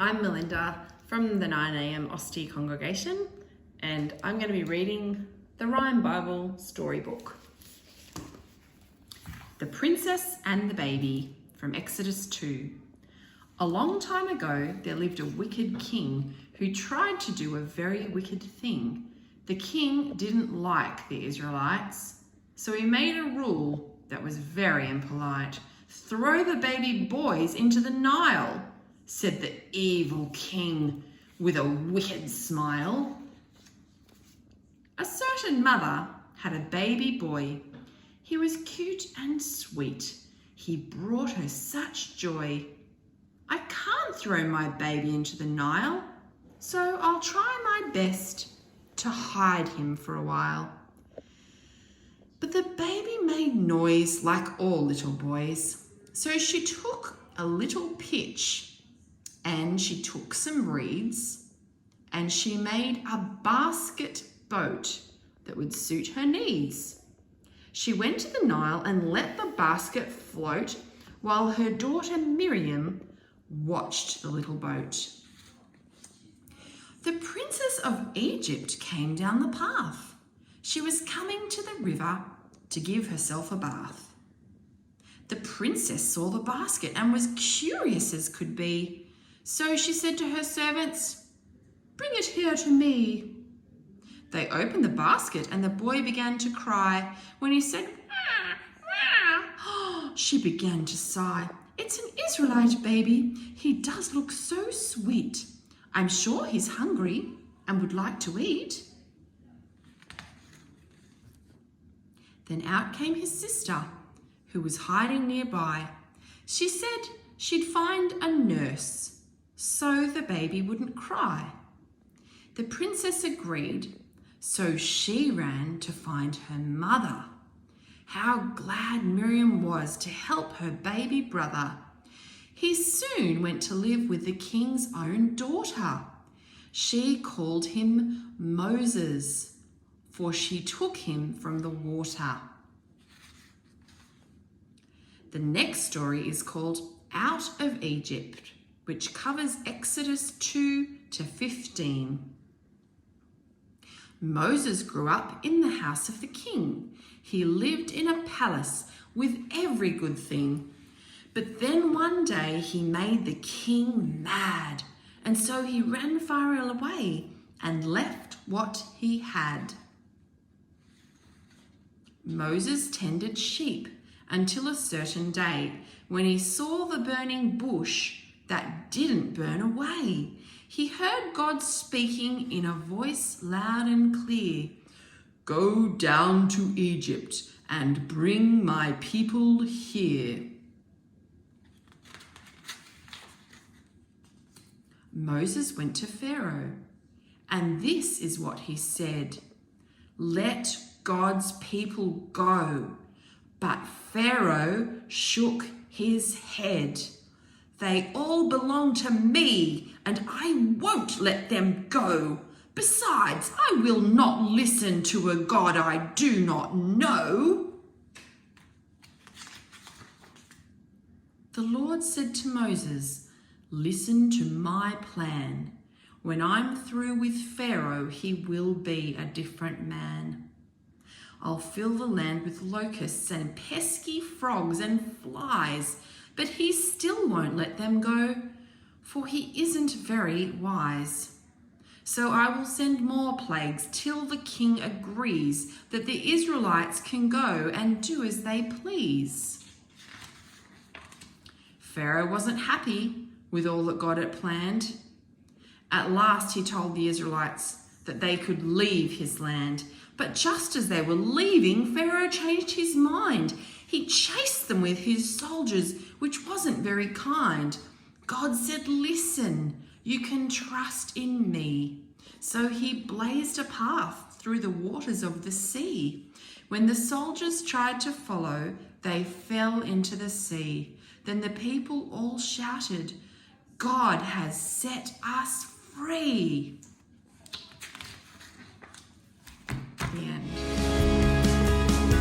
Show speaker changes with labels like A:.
A: I'm Melinda from the 9am Ostie congregation, and I'm going to be reading the Rhyme Bible storybook. The Princess and the Baby from Exodus 2. A long time ago, there lived a wicked king who tried to do a very wicked thing. The king didn't like the Israelites, so he made a rule that was very impolite. "Throw the baby boys into the Nile," said the evil king with a wicked smile. A certain mother had a baby boy. He was cute and sweet. He brought her such joy. "I can't throw my baby into the Nile, so I'll try my best to hide him for a while." But the baby made noise like all little boys. So she took a little pitch and she took some reeds and she made a basket boat that would suit her needs. She went to the Nile and let the basket float while her daughter Miriam watched the little boat. The princess of Egypt came down the path. She was coming to the river to give herself a bath. The princess saw the basket and was curious as could be. So she said to her servants, "Bring it here to me." They opened the basket and the boy began to cry. When he said, "Wah, wah," she began to sigh. "It's an Israelite baby. He does look so sweet. I'm sure he's hungry and would like to eat." Then out came his sister, who was hiding nearby. She said she'd find a nurse so the baby wouldn't cry. The princess agreed, so she ran to find her mother. How glad Miriam was to help her baby brother. He soon went to live with the king's own daughter. She called him Moses, for she took him from the water. The next story is called Out of Egypt, which covers Exodus 2 to 15. Moses grew up in the house of the king. He lived in a palace with every good thing. But then one day he made the king mad, and so he ran far away and left what he had. Moses tended sheep until a certain day when he saw the burning bush that didn't burn away. He heard God speaking in a voice loud and clear, "Go down to Egypt and bring my people here." Moses went to Pharaoh, and this is what he said, "Let God's people go." But Pharaoh shook his head. "They all belong to me, and I won't let them go. Besides, I will not listen to a God I do not know." The Lord said to Moses, "Listen to my plan. When I'm through with Pharaoh, he will be a different man. I'll fill the land with locusts and pesky frogs and flies, but he still won't let them go, for he isn't very wise. So I will send more plagues till the king agrees that the Israelites can go and do as they please." Pharaoh wasn't happy with all that God had planned. At last he told the Israelites that they could leave his land. But just as they were leaving, Pharaoh changed his mind. He chased them with his soldiers, which wasn't very kind. God said, "Listen, you can trust in me." So he blazed a path through the waters of the sea. When the soldiers tried to follow, they fell into the sea. Then the people all shouted, "God has set us free."